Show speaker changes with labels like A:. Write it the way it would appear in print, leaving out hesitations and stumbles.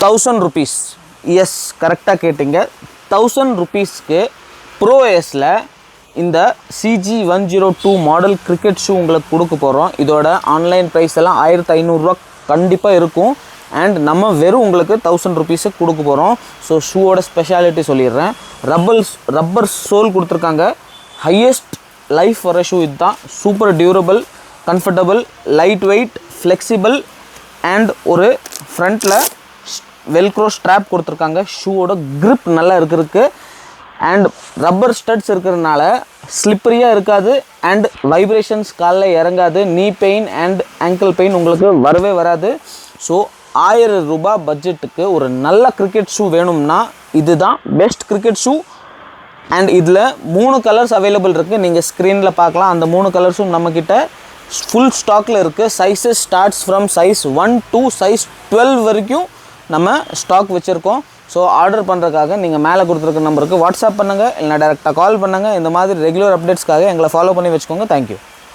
A: 1000 rupees. S கரெக்டாக கேட்டிங்க. 1000 rupeesக்கு bro ஏஸில் இந்த CG102 மாடல் கிரிக்கெட் ஷூ உங்களுக்கு கொடுக்க போகிறோம். இதோட ஆன்லைன் ப்ரைஸ் எல்லாம் 1500 கண்டிப்பாக இருக்கும். அண்ட் நம்ம வெறும் உங்களுக்கு 1000 rupeesக்கு கொடுக்க போகிறோம். ஸோ ஷூவோட ஸ்பெஷாலிட்டி சொல்லிடுறேன். ரப்பர் சோல் கொடுத்துருக்காங்க. ஹையஸ்ட் லைஃப் வர ஷூ இதுதான். Super durable, comfortable, light weight, flexible and ஒரு ஃப்ரண்ட்டில் வெல்க்ரோ ஸ்ட்ராப் கொடுத்துருக்காங்க. ஷூவோட grip நல்லா இருக்கிறதுக்கு அண்ட் ரப்பர் ஸ்டட்ஸ் இருக்கிறதுனால ஸ்லிப்பரியாக இருக்காது அண்ட் வைப்ரேஷன்ஸ் காலில் இறங்காது. நீ பெயின் அண்ட் ஆங்கிள் பெயின் உங்களுக்கு வரவே வராது. ஸோ 1000 ரூபாய் பட்ஜெட்டுக்கு ஒரு நல்ல கிரிக்கெட் ஷூ வேணும்னா இதுதான் பெஸ்ட் கிரிக்கெட் ஷூ. அண்ட் இதில் 3 கலர்ஸ் அவைலபிள் இருக்குது. நீங்கள் ஸ்க்ரீனில் பார்க்கலாம். அந்த 3 கலர்ஸும் நம்மக்கிட்ட ஃபுல் ஸ்டாக்கில் இருக்குது. Sizes starts from size 1 to size 12 வரைக்கும் நம்ம ஸ்டாக் வச்சுருக்கோம். ஸோ ஆர்டர் பண்ணுறதுக்காக நீங்கள் மேலே கொடுத்துருக்க நம்பருக்கு வாட்ஸ்அப் பண்ணுங்கள், இல்லைனா டேரெக்டாக கால் பண்ணுங்கள். இந்த மாதிரி ரெகுலர் அப்டேட்ஸ்க்காக எங்களை ஃபாலோ பண்ணி வச்சுக்கோங்க. தேங்க்யூ.